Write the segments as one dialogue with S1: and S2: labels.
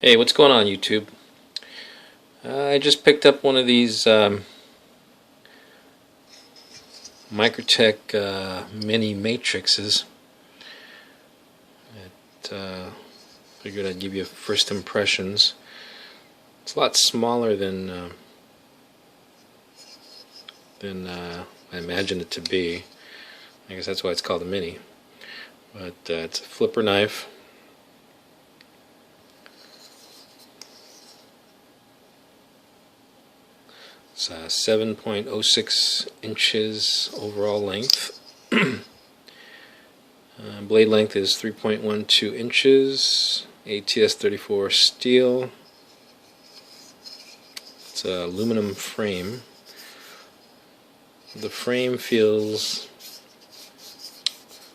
S1: Hey, what's going on, YouTube? I just picked up one of these Microtech mini matrices. Figured I'd give you first impressions. It's a lot smaller than I imagined it to be. I guess that's why it's called a mini. But it's a flipper knife. It's 7.06 inches overall length. Blade length is 3.12 inches. ATS 34 steel. It's an aluminum frame. The frame feels,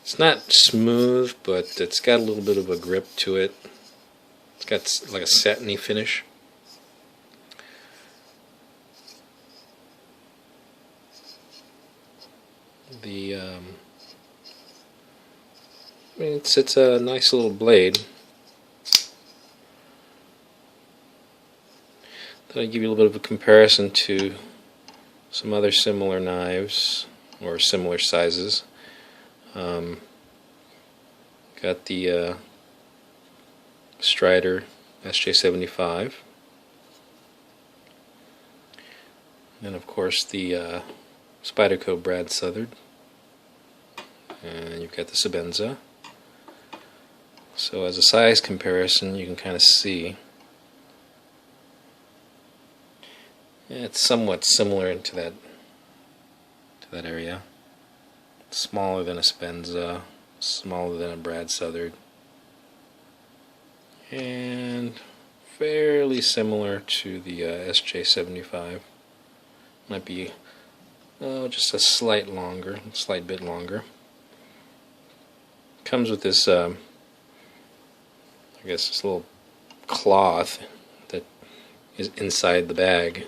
S1: it's not smooth, but it's got a little bit of a grip to it. It's got like a satiny finish. It's a nice little blade. Thought I'd give you a little bit of a comparison to some other similar knives or similar sizes. Got the Strider SJ75, and of course the Spyderco Brad Southard, and you've got the Sebenza. So as a size comparison, you can kind of see it's somewhat similar into that area. Smaller than a Sebenza, smaller than a Brad Southard, and fairly similar to the SJ75. Might be just a slight bit longer. Comes with this, I guess, this little cloth that is inside the bag.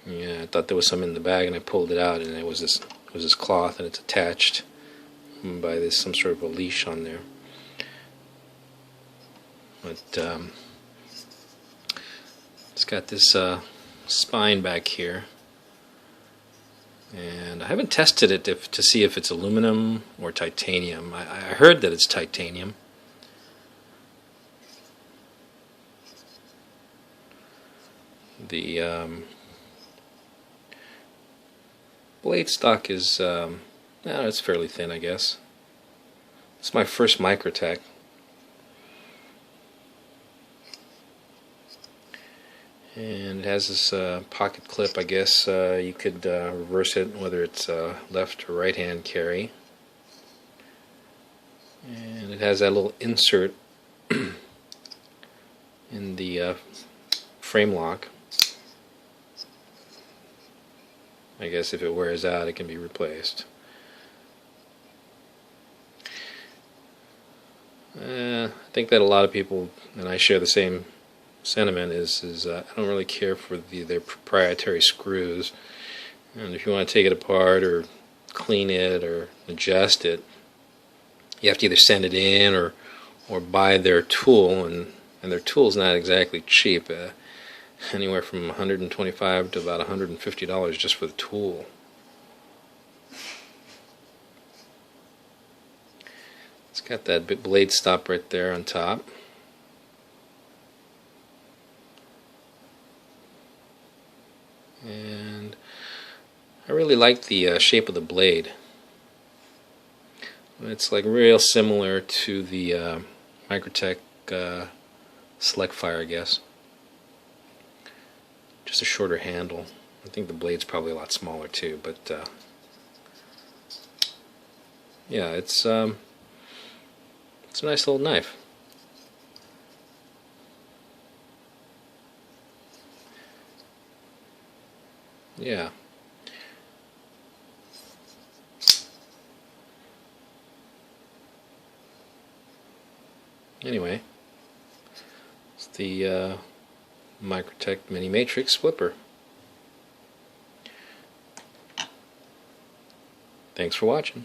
S1: Yeah, I thought there was some in the bag, and I pulled it out, and it was this cloth, and it's attached by some sort of a leash on there. But it's got this spine back here, and I haven't tested it to see if it's aluminum or titanium. I heard that it's titanium. The blade stock is it's fairly thin, I guess. It's my first Microtech. And it has this pocket clip. I guess you could reverse it, whether it's left or right hand carry. And it has that little insert in the frame lock. I guess if it wears out, it can be replaced. I think that a lot of people, and I share the same sentiment, is I don't really care for their proprietary screws. And if you want to take it apart or clean it or adjust it, you have to either send it in or buy their tool, and their tool's not exactly cheap. Anywhere from $125 to about $150 just for the tool. It's got that blade stop right there on top. And I really like the shape of the blade. It's like real similar to the Microtech Select Fire, I guess. Just a shorter handle. I think the blade's probably a lot smaller too, but yeah, it's a nice little knife. Yeah. Anyway, it's the Microtech Mini Matrix Flipper. Thanks for watching.